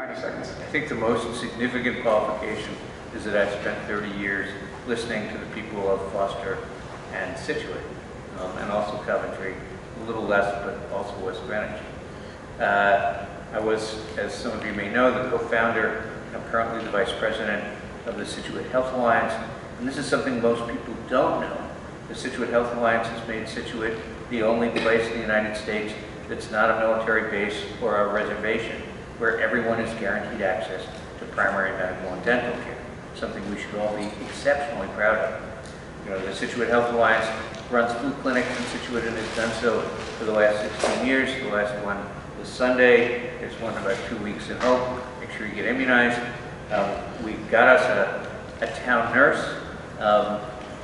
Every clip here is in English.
90 seconds. I think the most significant qualification is that I've spent 30 years listening to the people of Foster and Situate, and also Coventry, a little less, but also West Greenwich. I was, as some of you may know, the co-founder. I'm currently the vice president of the Situate Health Alliance, and this is something most people don't know. The Situate Health Alliance has made Situate the only place in the United States that's not a military base or a reservation, where everyone is guaranteed access to primary medical and dental care, something we should all be exceptionally proud of. You know, the Situate Health Alliance runs food clinics in Situate and has done so for the last 16 years. The last one was Sunday. There's one about 2 weeks in Hope. Make sure you get immunized. We got us a town nurse.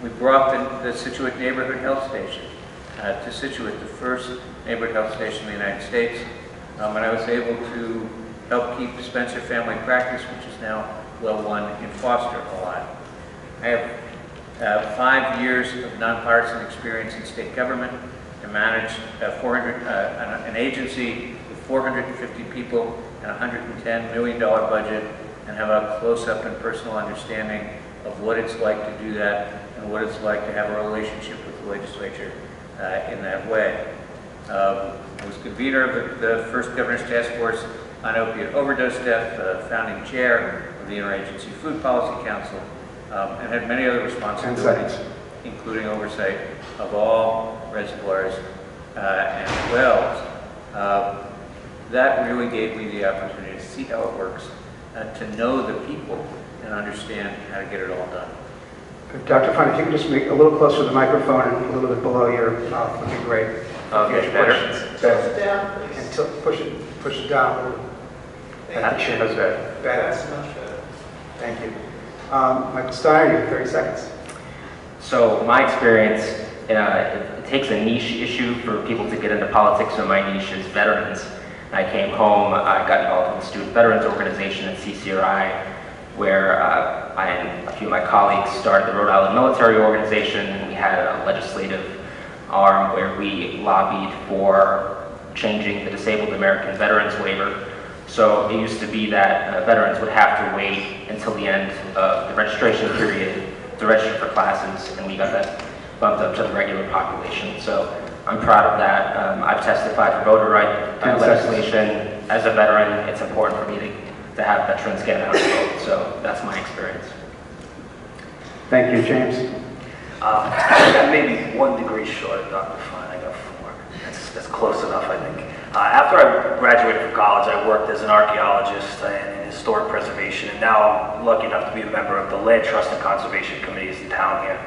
We brought the Situate Neighborhood Health Station to Situate, the first neighborhood health station in the United States. And I was able to help keep Spencer Family Practice, which is now well one in Foster, alive. I have 5 years of nonpartisan experience in state government. I managed an agency with 450 people and a $110 million budget, and have a close-up and personal understanding of what it's like to do that and what it's like to have a relationship with the legislature in that way. I was convener of the first Governor's Task Force on Opiate Overdose Death, founding chair of the Interagency Food Policy Council, and had many other responsibilities, including oversight of all reservoirs and wells. That really gave me the opportunity to see how it works, to know the people and understand how to get it all done. Dr. Fine, if you could just make a little closer to the microphone and a little bit below your mouth, would be great. Okay, better? Tilt it down, please. And push it down a little. That's better. That's much better. Thank you. Michael Steiner, you have 30 seconds. So my experience, it takes a niche issue for people to get into politics, so my niche is veterans. I came home, I got involved with the Student Veterans Organization at CCRI, where I and a few of my colleagues started the Rhode Island Military Organization, and we had a legislative arm where we lobbied for changing the Disabled American Veterans Waiver. So it used to be that veterans would have to wait until the end of the registration period to register for classes, and we got that bumped up to the regular population. So I'm proud of that. I've testified for voter right legislation. As a veteran, it's important for me to have veterans get out and vote. So that's my experience. Thank you, James. I'm maybe 1 degree short of Dr. Fine. I got 4. That's close enough, I think. After I graduated from college, I worked as an archaeologist in historic preservation, and now I'm lucky enough to be a member of the Land Trust and Conservation Committees in town here.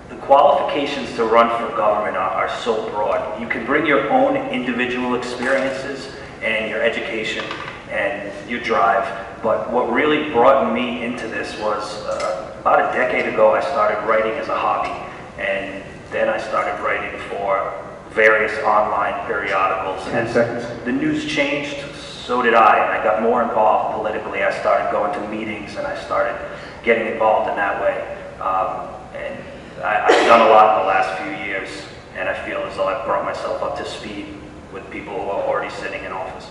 The qualifications to run for government are so broad. You can bring your own individual experiences and your education and your drive, but what really brought me into this was about a decade ago I started writing as a hobby, and then I started writing for various online periodicals. 10 seconds. The news changed, so did I, and I got more involved politically. I started going to meetings and I started getting involved in that way. And I've done a lot in the last few years, and I feel as though I've brought myself up to speed with people who are already sitting in office.